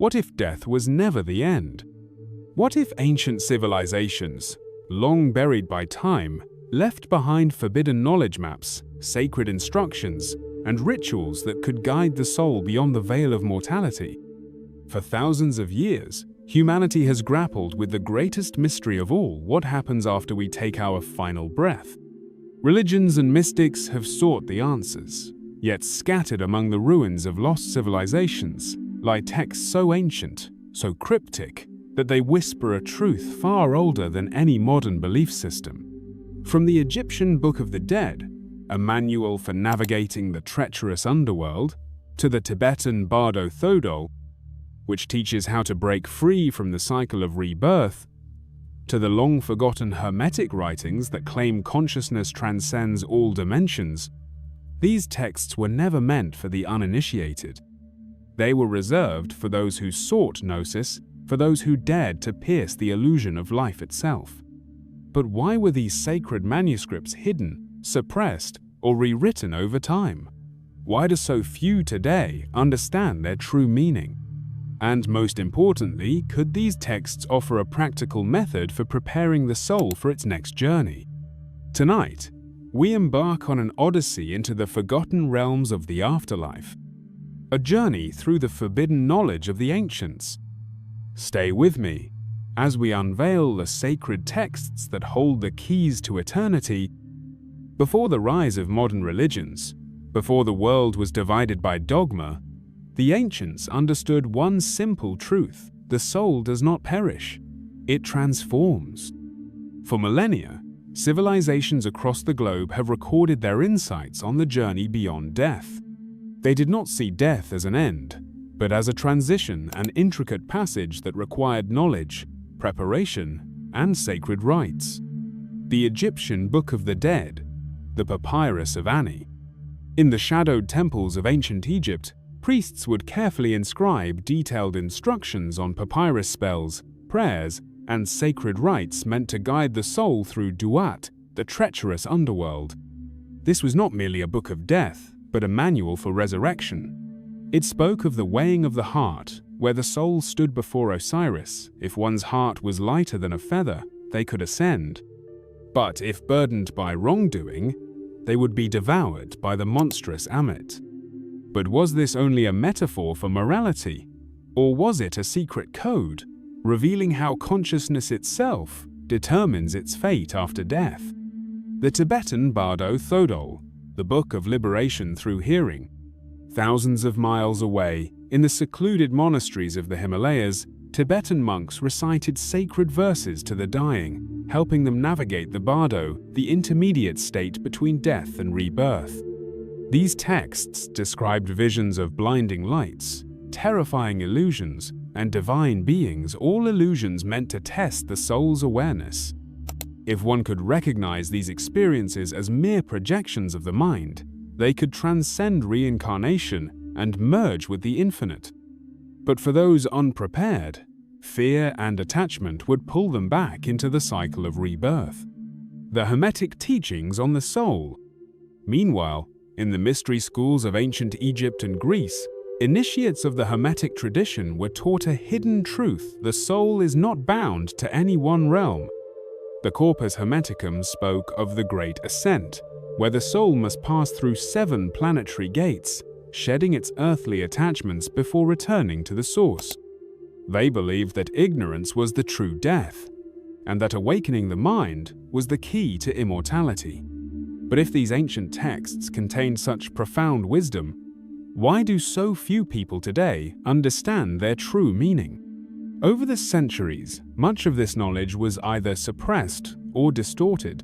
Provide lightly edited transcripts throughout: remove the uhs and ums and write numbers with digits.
What if death was never the end? What if ancient civilizations, long buried by time, left behind forbidden knowledge maps, sacred instructions, and rituals that could guide the soul beyond the veil of mortality? For thousands of years, humanity has grappled with the greatest mystery of all: what happens after we take our final breath. Religions and mystics have sought the answers, yet scattered among the ruins of lost civilizations lie texts so ancient, so cryptic, that they whisper a truth far older than any modern belief system. From the Egyptian Book of the Dead, a manual for navigating the treacherous underworld, to the Tibetan Bardo Thödol, which teaches how to break free from the cycle of rebirth, to the long-forgotten Hermetic writings that claim consciousness transcends all dimensions, these texts were never meant for the uninitiated. They were reserved for those who sought gnosis, for those who dared to pierce the illusion of life itself. But why were these sacred manuscripts hidden, suppressed, or rewritten over time? Why do so few today understand their true meaning? And most importantly, could these texts offer a practical method for preparing the soul for its next journey? Tonight, we embark on an odyssey into the forgotten realms of the afterlife, a journey through the forbidden knowledge of the ancients. Stay with me as we unveil the sacred texts that hold the keys to eternity. Before the rise of modern religions, before the world was divided by dogma, the ancients understood one simple truth: the soul does not perish, it transforms. For millennia, civilizations across the globe have recorded their insights on the journey beyond death. They did not see death as an end, but as a transition, an intricate passage that required knowledge, preparation, and sacred rites. The Egyptian Book of the Dead, the Papyrus of Ani. In the shadowed temples of ancient Egypt, priests would carefully inscribe detailed instructions on papyrus spells, prayers, and sacred rites meant to guide the soul through Duat, the treacherous underworld. This was not merely a book of death, but a manual for resurrection. It spoke of the weighing of the heart, where the soul stood before Osiris. If one's heart was lighter than a feather, they could ascend. But if burdened by wrongdoing, they would be devoured by the monstrous Ammit. But was this only a metaphor for morality? Or was it a secret code, revealing how consciousness itself determines its fate after death? The Tibetan Bardo Thödol, the Book of Liberation Through Hearing. Thousands of miles away, in the secluded monasteries of the Himalayas, Tibetan monks recited sacred verses to the dying, helping them navigate the bardo, the intermediate state between death and rebirth. These texts described visions of blinding lights, terrifying illusions, and divine beings, all illusions meant to test the soul's awareness. If one could recognize these experiences as mere projections of the mind, they could transcend reincarnation and merge with the infinite. But for those unprepared, fear and attachment would pull them back into the cycle of rebirth. The Hermetic teachings on the soul. Meanwhile, in the mystery schools of ancient Egypt and Greece, initiates of the Hermetic tradition were taught a hidden truth: the soul is not bound to any one realm. The Corpus Hermeticum spoke of the Great Ascent, where the soul must pass through 7 planetary gates, shedding its earthly attachments before returning to the source. They believed that ignorance was the true death, and that awakening the mind was the key to immortality. But if these ancient texts contained such profound wisdom, why do so few people today understand their true meaning? Over the centuries, much of this knowledge was either suppressed or distorted.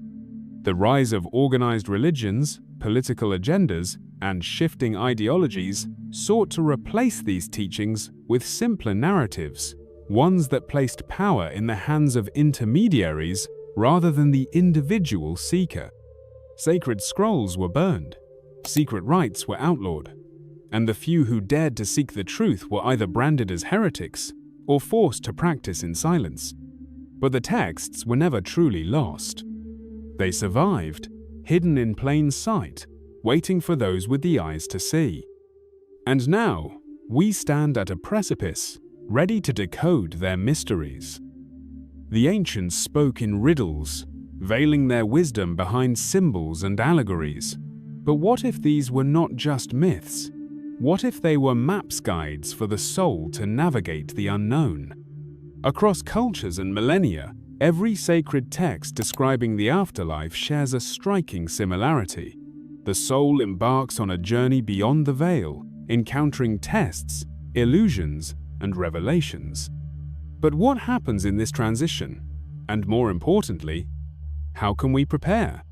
The rise of organized religions, political agendas, and shifting ideologies sought to replace these teachings with simpler narratives, ones that placed power in the hands of intermediaries rather than the individual seeker. Sacred scrolls were burned, secret rites were outlawed, and the few who dared to seek the truth were either branded as heretics or forced to practice in silence. But the texts were never truly lost. They survived, hidden in plain sight, waiting for those with the eyes to see. And now, we stand at a precipice, ready to decode their mysteries. The ancients spoke in riddles, veiling their wisdom behind symbols and allegories. But what if these were not just myths? What if they were maps guides for the soul to navigate the unknown? Across cultures and millennia, every sacred text describing the afterlife shares a striking similarity. The soul embarks on a journey beyond the veil, encountering tests, illusions, and revelations. But what happens in this transition? And more importantly, how can we prepare?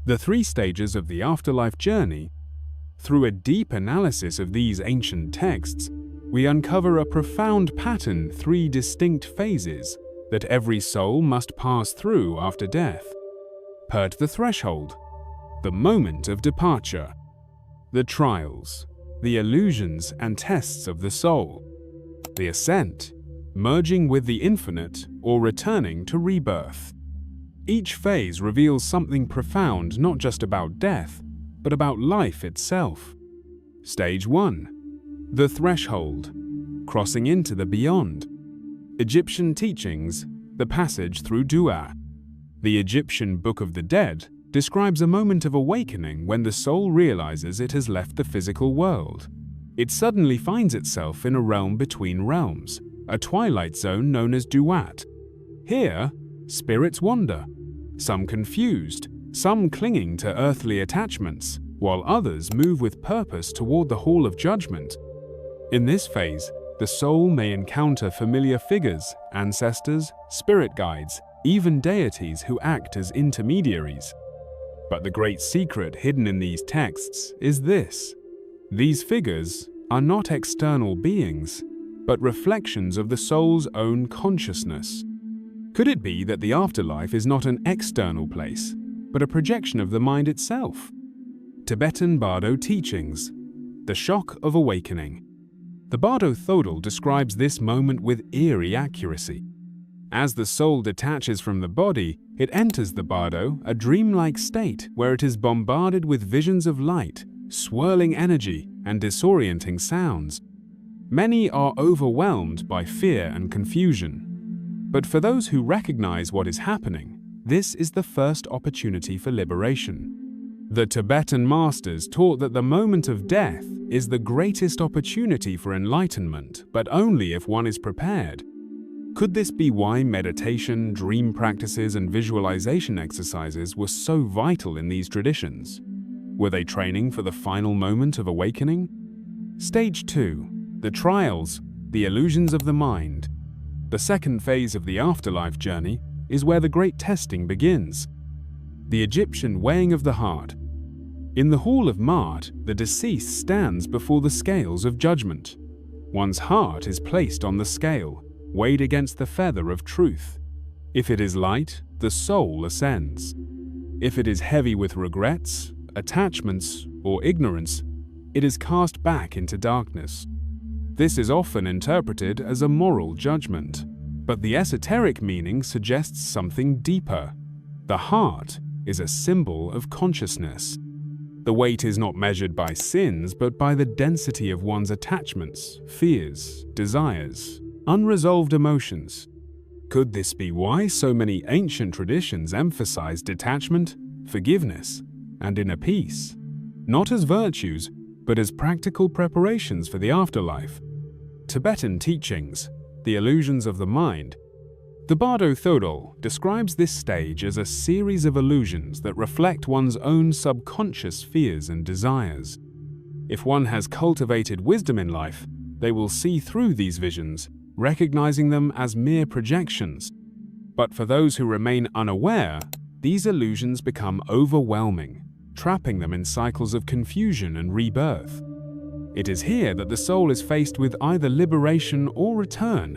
The 3 stages of the afterlife journey. Through a deep analysis of these ancient texts, we uncover a profound pattern, 3 distinct phases that every soul must pass through after death. Part the threshold, the moment of departure, the trials, the illusions and tests of the soul, the ascent, merging with the infinite or returning to rebirth. Each phase reveals something profound, not just about death, but about life itself. Stage 1. The threshold, crossing into the beyond. Egyptian teachings, the passage through Duat. The Egyptian Book of the Dead describes a moment of awakening when the soul realizes it has left the physical world. It suddenly finds itself in a realm between realms, a twilight zone known as Duat. Here, spirits wander, some confused, some clinging to earthly attachments, while others move with purpose toward the Hall of Judgment. In this phase, the soul may encounter familiar figures, ancestors, spirit guides, even deities who act as intermediaries. But the great secret hidden in these texts is this: these figures are not external beings, but reflections of the soul's own consciousness. Could it be that the afterlife is not an external place, but a projection of the mind itself? Tibetan Bardo teachings, the shock of awakening. The Bardo Thödol describes this moment with eerie accuracy. As the soul detaches from the body, it enters the bardo, a dreamlike state where it is bombarded with visions of light, swirling energy, and disorienting sounds. Many are overwhelmed by fear and confusion. But for those who recognize what is happening, this is the first opportunity for liberation. The Tibetan masters taught that the moment of death is the greatest opportunity for enlightenment, but only if one is prepared. Could this be why meditation, dream practices, and visualization exercises were so vital in these traditions? Were they training for the final moment of awakening? Stage 2. The trials, the illusions of the mind. The second phase of the afterlife journey is where the great testing begins. The Egyptian weighing of the heart. In the Hall of Ma'at, the deceased stands before the scales of judgment. One's heart is placed on the scale, weighed against the feather of truth. If it is light, the soul ascends. If it is heavy with regrets, attachments, or ignorance, it is cast back into darkness. This is often interpreted as a moral judgment, but the esoteric meaning suggests something deeper. The heart is a symbol of consciousness. The weight is not measured by sins, but by the density of one's attachments, fears, desires, unresolved emotions. Could this be why so many ancient traditions emphasize detachment, forgiveness, and inner peace, not as virtues, but as practical preparations for the afterlife? Tibetan teachings, the illusions of the mind. The Bardo Thödol describes this stage as a series of illusions that reflect one's own subconscious fears and desires. If one has cultivated wisdom in life, they will see through these visions, recognizing them as mere projections. But for those who remain unaware, these illusions become overwhelming, trapping them in cycles of confusion and rebirth. It is here that the soul is faced with either liberation or return.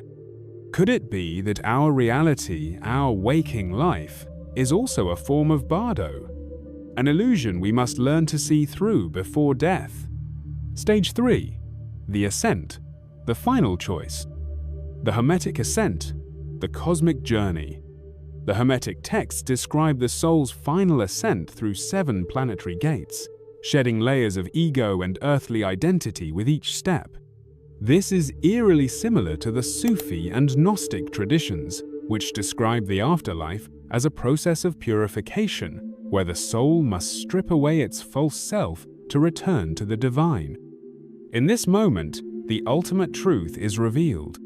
Could it be that our reality, our waking life, is also a form of bardo? An illusion we must learn to see through before death. Stage 3. The ascent, the final choice. The Hermetic ascent, the cosmic journey. The Hermetic texts describe the soul's final ascent through 7 planetary gates, shedding layers of ego and earthly identity with each step. This is eerily similar to the Sufi and Gnostic traditions, which describe the afterlife as a process of purification, where the soul must strip away its false self to return to the divine. In this moment, the ultimate truth is revealed.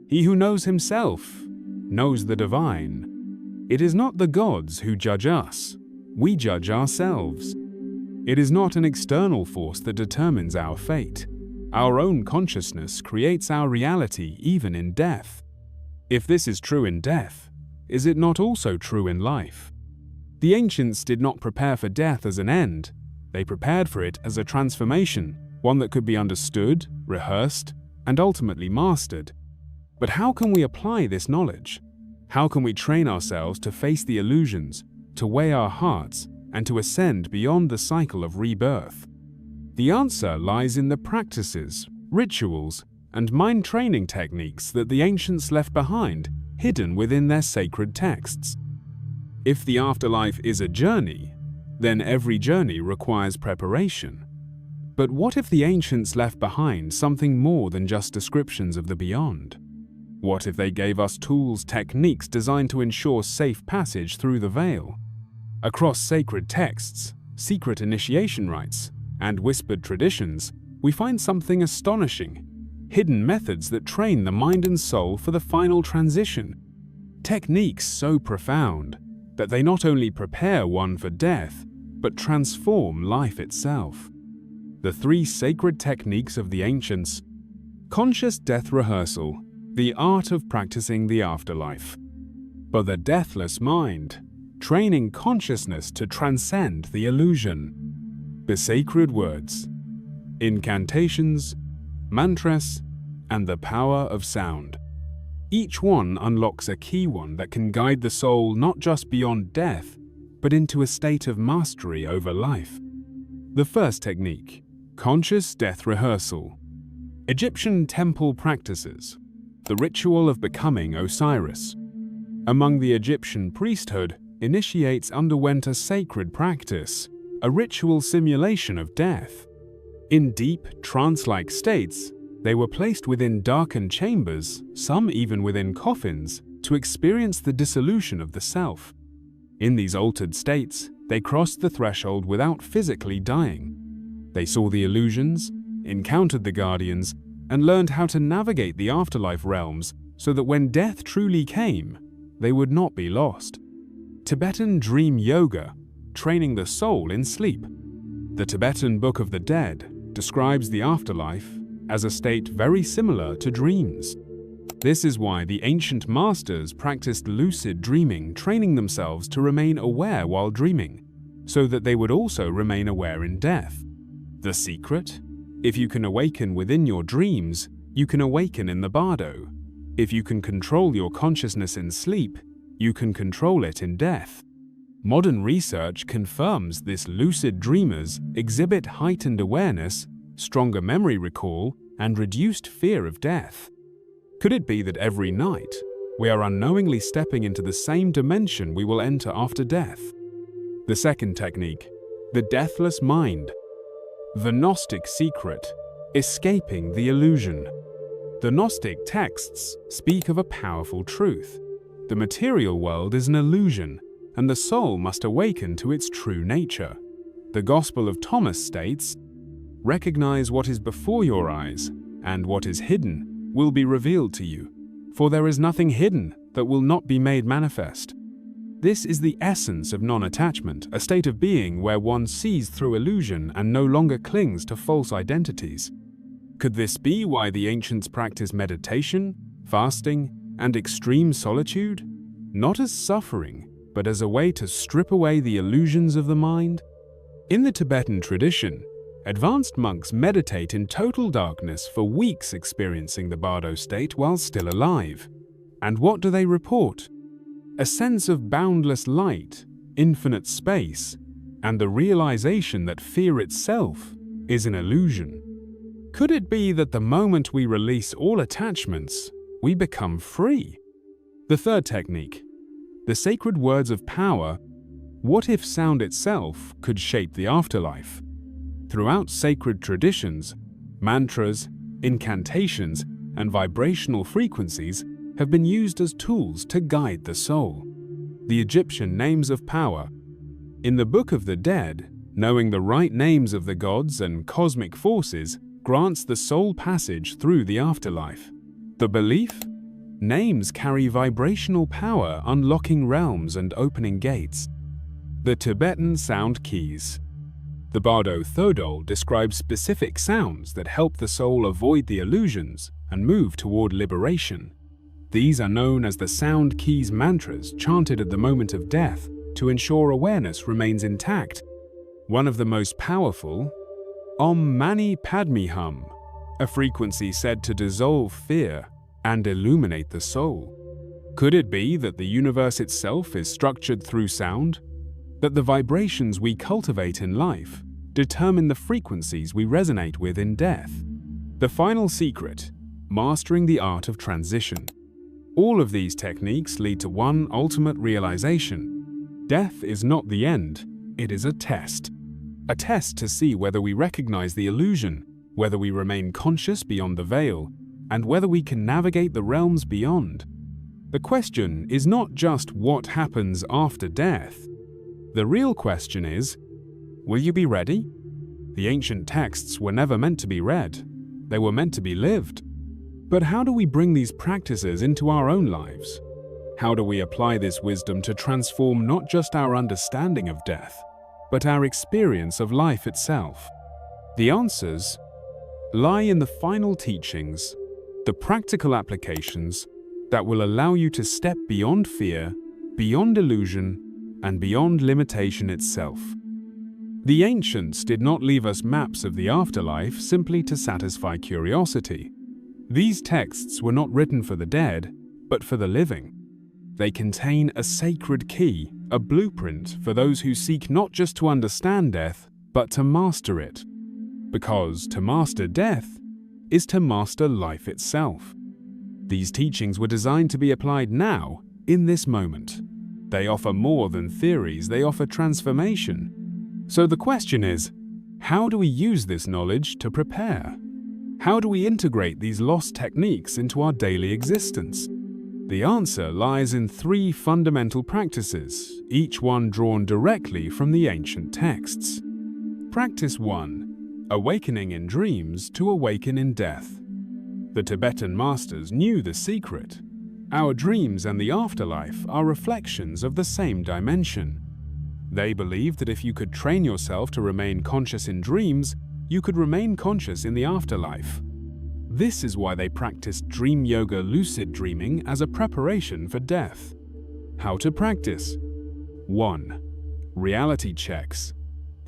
He who knows himself knows the divine. It is not the gods who judge us, we judge ourselves. It is not an external force that determines our fate. Our own consciousness creates our reality even in death. If this is true in death, is it not also true in life? The ancients did not prepare for death as an end. They prepared for it as a transformation, one that could be understood, rehearsed, and ultimately mastered. But how can we apply this knowledge? How can we train ourselves to face the illusions, to weigh our hearts, and to ascend beyond the cycle of rebirth? The answer lies in the practices, rituals, and mind training techniques that the ancients left behind, hidden within their sacred texts. If the afterlife is a journey, then every journey requires preparation. But what if the ancients left behind something more than just descriptions of the beyond? What if they gave us tools, techniques designed to ensure safe passage through the veil? Across sacred texts, secret initiation rites, and whispered traditions, we find something astonishing: hidden methods that train the mind and soul for the final transition. Techniques so profound that they not only prepare one for death, but transform life itself. The three sacred techniques of the ancients: conscious death rehearsal, the art of practicing the afterlife. For the deathless mind, training consciousness to transcend the illusion. The sacred words, incantations, mantras, and the power of sound. Each one unlocks a key one that can guide the soul not just beyond death, but into a state of mastery over life. The first technique, conscious death rehearsal. Egyptian temple practices, the ritual of becoming Osiris. Among the Egyptian priesthood, initiates underwent a sacred practice, a ritual simulation of death. In deep, trance-like states, they were placed within darkened chambers, some even within coffins, to experience the dissolution of the self. In these altered states, they crossed the threshold without physically dying. They saw the illusions, encountered the guardians, and learned how to navigate the afterlife realms so that when death truly came, they would not be lost. Tibetan dream yoga, training the soul in sleep. The Tibetan Book of the Dead describes the afterlife as a state very similar to dreams. This is why the ancient masters practiced lucid dreaming, training themselves to remain aware while dreaming, so that they would also remain aware in death. The secret? If you can awaken within your dreams, you can awaken in the Bardo. If you can control your consciousness in sleep, you can control it in death. Modern research confirms this lucid dreamers exhibit heightened awareness, stronger memory recall, and reduced fear of death. Could it be that every night, we are unknowingly stepping into the same dimension we will enter after death? The second technique, the deathless mind. The Gnostic secret, escaping the illusion. The Gnostic texts speak of a powerful truth. The material world is an illusion, and the soul must awaken to its true nature. The Gospel of Thomas states, "Recognize what is before your eyes, and what is hidden will be revealed to you, for there is nothing hidden that will not be made manifest." This is the essence of non-attachment, a state of being where one sees through illusion and no longer clings to false identities. Could this be why the ancients practiced meditation, fasting, and extreme solitude? Not as suffering, but as a way to strip away the illusions of the mind? In the Tibetan tradition, advanced monks meditate in total darkness for weeks, experiencing the Bardo state while still alive. And what do they report? A sense of boundless light, infinite space, and the realization that fear itself is an illusion. Could it be that the moment we release all attachments, we become free? The third technique, the sacred words of power. What if sound itself could shape the afterlife? Throughout sacred traditions, mantras, incantations, and vibrational frequencies have been used as tools to guide the soul. The Egyptian names of power. In the Book of the Dead, knowing the right names of the gods and cosmic forces grants the soul passage through the afterlife. The belief? Names carry vibrational power, unlocking realms and opening gates. The Tibetan sound keys. The Bardo Thödol describes specific sounds that help the soul avoid the illusions and move toward liberation. These are known as the sound keys mantras chanted at the moment of death to ensure awareness remains intact. One of the most powerful, Om Mani Padme Hum, a frequency said to dissolve fear and illuminate the soul. Could it be that the universe itself is structured through sound? That the vibrations we cultivate in life determine the frequencies we resonate with in death? The final secret, mastering the art of transition. All of these techniques lead to one ultimate realization. Death is not the end, it is a test. A test to see whether we recognize the illusion, whether we remain conscious beyond the veil, and whether we can navigate the realms beyond. The question is not just what happens after death. The real question is, will you be ready? The ancient texts were never meant to be read. They were meant to be lived. But how do we bring these practices into our own lives? How do we apply this wisdom to transform not just our understanding of death, but our experience of life itself? The answers lie in the final teachings, the practical applications that will allow you to step beyond fear, beyond illusion, and beyond limitation itself. The ancients did not leave us maps of the afterlife simply to satisfy curiosity. These texts were not written for the dead, but for the living. They contain a sacred key, a blueprint for those who seek not just to understand death, but to master it. Because to master death is to master life itself. These teachings were designed to be applied now, in this moment. They offer more than theories, they offer transformation. So the question is, how do we use this knowledge to prepare? How do we integrate these lost techniques into our daily existence? The answer lies in 3 fundamental practices, each one drawn directly from the ancient texts. Practice 1. Awakening in dreams to awaken in death. The Tibetan masters knew the secret. Our dreams and the afterlife are reflections of the same dimension. They believed that if you could train yourself to remain conscious in dreams, you could remain conscious in the afterlife. This is why they practiced dream yoga lucid dreaming as a preparation for death. How to practice? 1. Reality checks.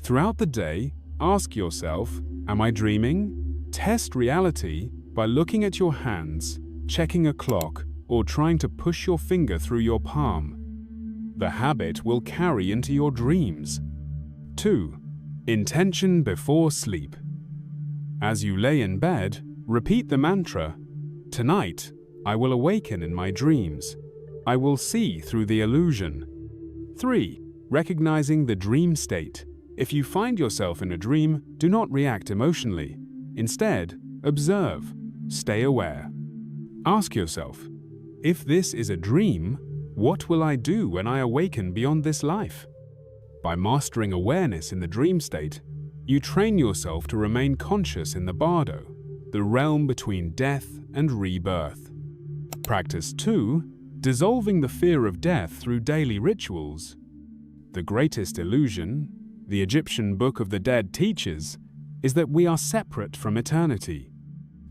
Throughout the day, ask yourself, am I dreaming? Test reality by looking at your hands, checking a clock, or trying to push your finger through your palm. The habit will carry into your dreams. 2. Intention before sleep. As you lay in bed, repeat the mantra, "Tonight, I will awaken in my dreams. I will see through the illusion." 3. Recognizing the dream state. If you find yourself in a dream, do not react emotionally. Instead, observe, stay aware. Ask yourself, if this is a dream, what will I do when I awaken beyond this life? By mastering awareness in the dream state, you train yourself to remain conscious in the bardo, the realm between death and rebirth. Practice 2. Dissolving the fear of death through daily rituals. The greatest illusion, the Egyptian Book of the Dead teaches, is that we are separate from eternity.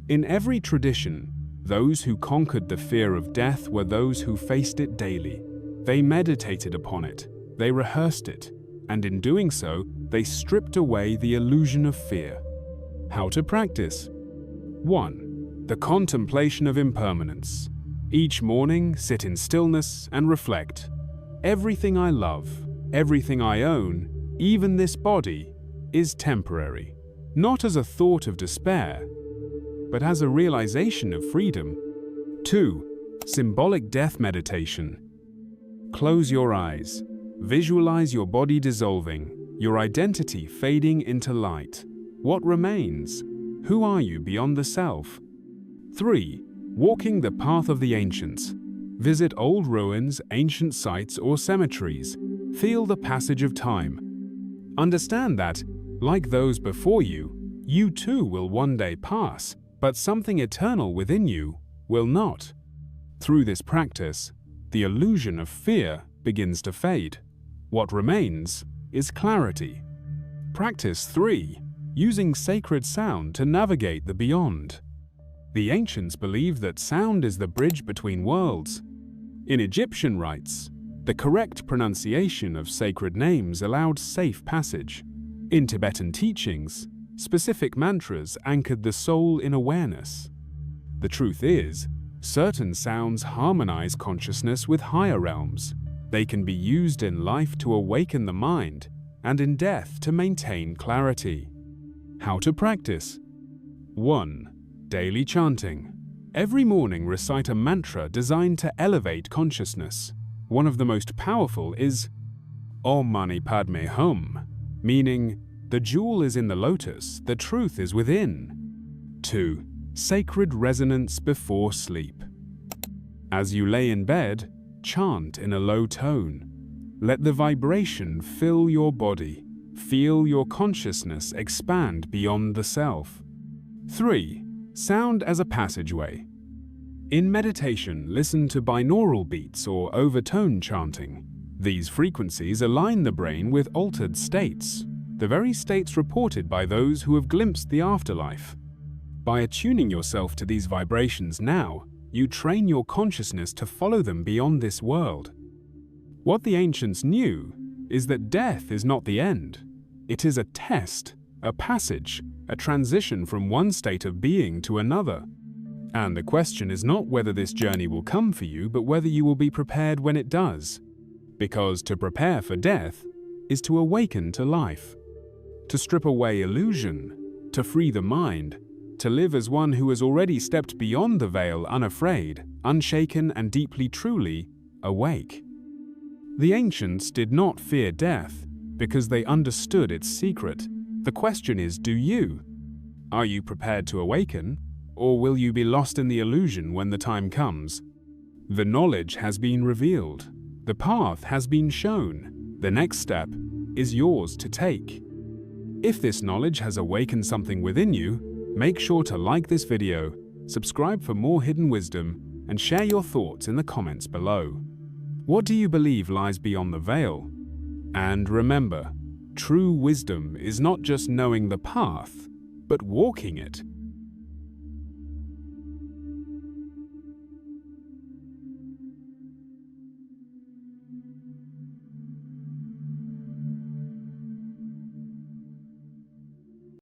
In every tradition, those who conquered the fear of death were those who faced it daily. They meditated upon it, they rehearsed it, and in doing so, they stripped away the illusion of fear. How to practice? 1. The contemplation of impermanence. Each morning, sit in stillness and reflect. Everything I love, everything I own, even this body, is temporary. Not as a thought of despair, but as a realization of freedom. 2. Symbolic death meditation. Close your eyes. Visualize your body dissolving, your identity fading into light. What remains? Who are you beyond the self? 3. Walking the path of the ancients. Visit old ruins, ancient sites, or cemeteries. Feel the passage of time. Understand that, like those before you too will one day pass, but something eternal within you will not. Through this practice, the illusion of fear begins to fade. What remains is clarity. Practice 3. Using sacred sound to navigate the beyond. The ancients believed that sound is the bridge between worlds. In Egyptian rites, the correct pronunciation of sacred names allowed safe passage. In Tibetan teachings, specific mantras anchored the soul in awareness. The truth is, certain sounds harmonize consciousness with higher realms. They can be used in life to awaken the mind, and in death to maintain clarity. How to practice? 1. Daily chanting. Every morning recite a mantra designed to elevate consciousness. One of the most powerful is Om Mani Padme Hum, meaning, the jewel is in the lotus, the truth is within. 2. Sacred resonance before sleep. As you lay in bed, chant in a low tone. Let the vibration fill your body. Feel your consciousness expand beyond the self. 3. Sound as a passageway. In meditation, listen to binaural beats or overtone chanting. These frequencies align the brain with altered states, the very states reported by those who have glimpsed the afterlife. By attuning yourself to these vibrations now, you train your consciousness to follow them beyond this world. What the ancients knew is that death is not the end. It is a test, a passage, a transition from one state of being to another. And the question is not whether this journey will come for you, but whether you will be prepared when it does. Because to prepare for death is to awaken to life, to strip away illusion, to free the mind, to live as one who has already stepped beyond the veil unafraid, unshaken, and deeply truly awake. The ancients did not fear death because they understood its secret. The question is, do you? Are you prepared to awaken, or will you be lost in the illusion when the time comes? The knowledge has been revealed. The path has been shown. The next step is yours to take. If this knowledge has awakened something within you, make sure to like this video, subscribe for more hidden wisdom, and share your thoughts in the comments below. What do you believe lies beyond the veil? And remember, true wisdom is not just knowing the path, but walking it.